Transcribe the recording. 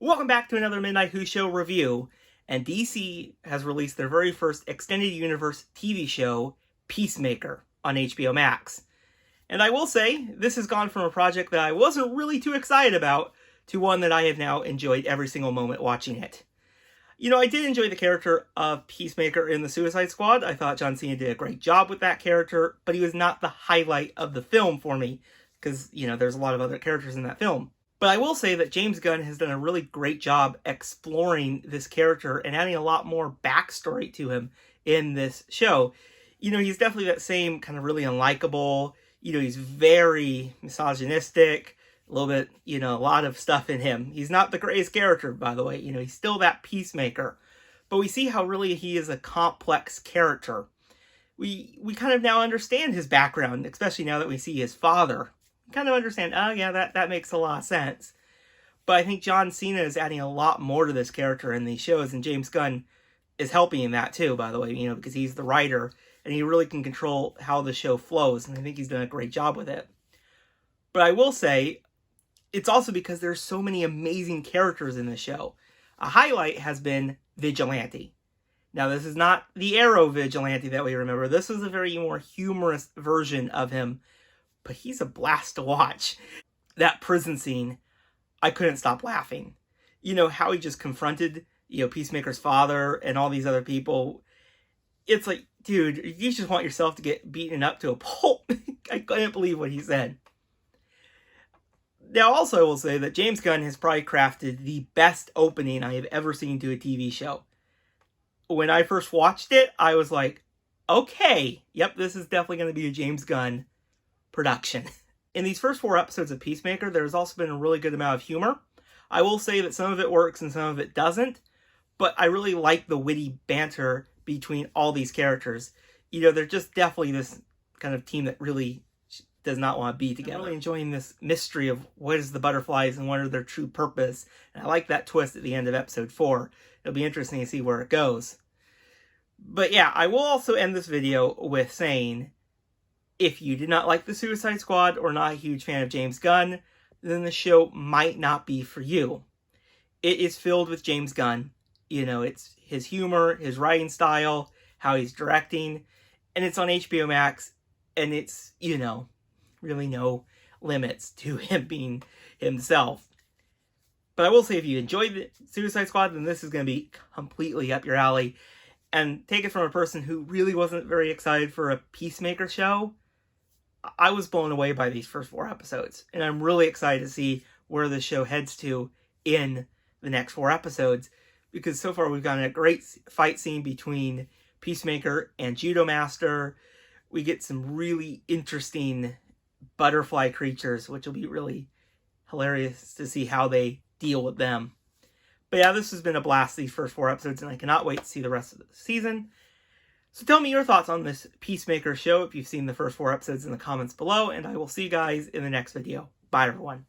Welcome back to another Midnight Who Show review, and DC has released their very first extended universe TV show, Peacemaker, on HBO Max. And I will say, this has gone from a project that I wasn't really too excited about to one that I have now enjoyed every single moment watching it. You know, I did enjoy the character of Peacemaker in the Suicide Squad. I thought John Cena did a great job with that character, but he was not the highlight of the film for me, because, you know, there's a lot of other characters in that film. But I will say that James Gunn has done a really great job exploring this character and adding a lot more backstory to him in this show. You know, he's definitely that same kind of really unlikable, you know, he's very misogynistic, a little bit, you know, a lot of stuff in him. He's not the greatest character, by the way, you know, he's still that peacemaker. But we see how really he is a complex character. We kind of now understand his background, especially now that we see his father. Kind of understand, oh yeah, that makes a lot of sense. But I think John Cena is adding a lot more to this character in these shows, and James Gunn is helping in that too, by the way, you know, because he's the writer, and he really can control how the show flows, and I think he's done a great job with it. But I will say, it's also because there's so many amazing characters in the show. A highlight has been Vigilante. Now, this is not the Arrow Vigilante that we remember. This is a very more humorous version of him, but he's a blast to watch. That prison scene, I couldn't stop laughing. You know, how he just confronted, you know, Peacemaker's father and all these other people. It's like, dude, you just want yourself to get beaten up to a pulp. I couldn't believe what he said. Now, also, I will say that James Gunn has probably crafted the best opening I have ever seen to a TV show. When I first watched it, I was like, okay, yep, this is definitely going to be a James Gunn production. In these first 4 episodes of Peacemaker, there's also been a really good amount of humor. I will say that some of it works and some of it doesn't, but I really like the witty banter between all these characters. You know, they're just definitely this kind of team that really does not want to be together. I'm really enjoying this mystery of what is the butterflies and what are their true purpose. And I like that twist at the end of episode 4. It'll be interesting to see where it goes. But yeah, I will also end this video with saying, if you did not like the Suicide Squad or not a huge fan of James Gunn, then the show might not be for you. It is filled with James Gunn. You know, it's his humor, his writing style, how he's directing, and it's on HBO Max, and it's, you know, really no limits to him being himself. But I will say, if you enjoyed the Suicide Squad, then this is going to be completely up your alley. And take it from a person who really wasn't very excited for a Peacemaker show, I was blown away by these first 4 episodes. And I'm really excited to see where the show heads to in the next 4 episodes. Because so far we've gotten a great fight scene between Peacemaker and Judo Master. We get some really interesting butterfly creatures, which will be really hilarious to see how they deal with them. But yeah, this has been a blast, these first 4 episodes, and I cannot wait to see the rest of the season. So tell me your thoughts on this Peacemaker show if you've seen the first 4 episodes in the comments below, and I will see you guys in the next video. Bye, everyone.